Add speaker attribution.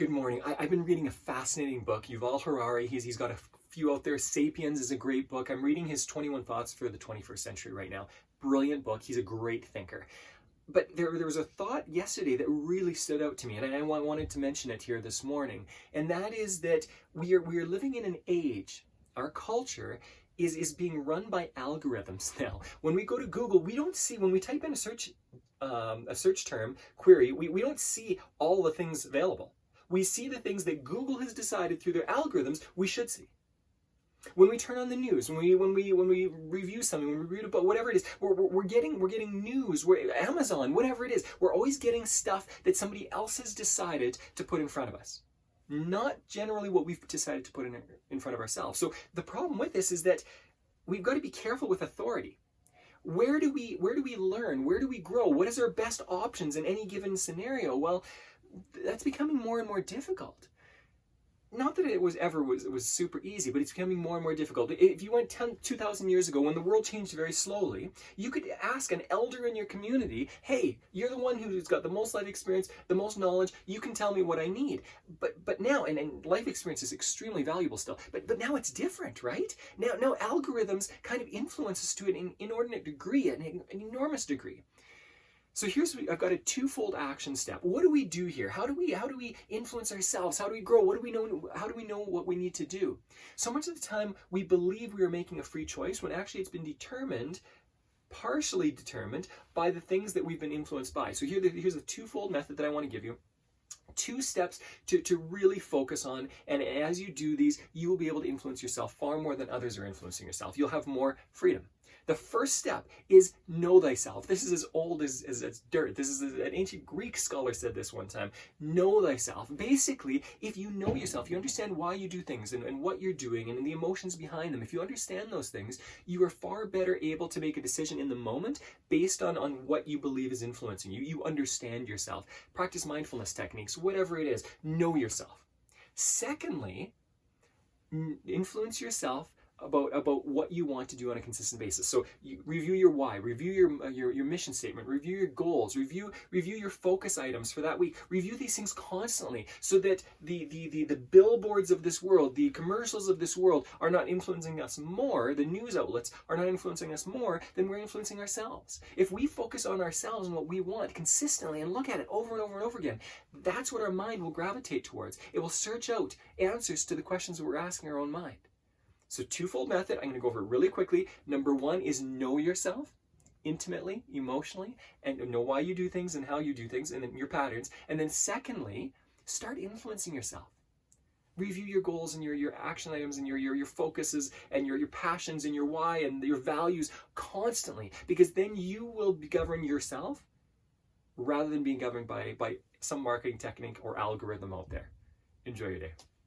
Speaker 1: Good morning. I've been reading a fascinating book. Yuval Harari, he's got a few out there. Sapiens is a great book. I'm reading his 21 Thoughts for the 21st Century right now. Brilliant book. He's a great thinker. But there was a thought yesterday that really stood out to me, and I wanted to mention it here this morning. And that is that we are living in an age, our culture is being run by algorithms now. When we go to Google, we don't see, when we type in a search term query, we don't see all the things available. We see the things that Google has decided through their algorithms we should see. When we turn on the news, when we review something, when we read about whatever it is, we're getting news. Amazon, whatever it is, we're always getting stuff that somebody else has decided to put in front of us, not generally what we've decided to put in front of ourselves. So the problem with this is that we've got to be careful with authority. Where do we learn? Where do we grow? What is our best options in any given scenario? Well, that's becoming more and more difficult. Not that it was super easy, but it's becoming more and more difficult. If you went 2,000 years ago, when the world changed very slowly, you could ask an elder in your community, hey, you're the one who's got the most life experience, the most knowledge, you can tell me what I need. But now, and life experience is extremely valuable still, but now it's different, right? Now algorithms kind of influence us to an inordinate degree, an enormous degree. So I've got a twofold action step. What do we do here? How do we influence ourselves? How do we grow? What do we know? How do we know what we need to do? So much of the time we believe we are making a free choice when actually it's been partially determined by the things that we've been influenced by. So here's a twofold method that I want to give you. 2 steps to really focus on, and as you do these, you will be able to influence yourself far more than others are influencing yourself. You'll have more freedom. The first step is know thyself. This is as old as dirt. This is an ancient Greek scholar said this one time. Know thyself. Basically, if you know yourself, you understand why you do things and what you're doing and the emotions behind them. If you understand those things, you are far better able to make a decision in the moment based on what you believe is influencing you. You understand yourself. Practice mindfulness techniques, whatever it is. Know yourself. Secondly, influence yourself about what you want to do on a consistent basis. So you review your why, review your mission statement, review your goals, review your focus items for that week. Review these things constantly so that the billboards of this world, the commercials of this world are not influencing us more, the news outlets are not influencing us more than we're influencing ourselves. If we focus on ourselves and what we want consistently and look at it over and over and over again, that's what our mind will gravitate towards. It will search out answers to the questions that we're asking our own mind. So twofold method, I'm going to go over it really quickly. Number 1 is know yourself intimately, emotionally, and know why you do things and how you do things and then your patterns. And then secondly, start influencing yourself. Review your goals and your action items and your focuses and your passions and your why and your values constantly, because then you will govern yourself rather than being governed by some marketing technique or algorithm out there. Enjoy your day.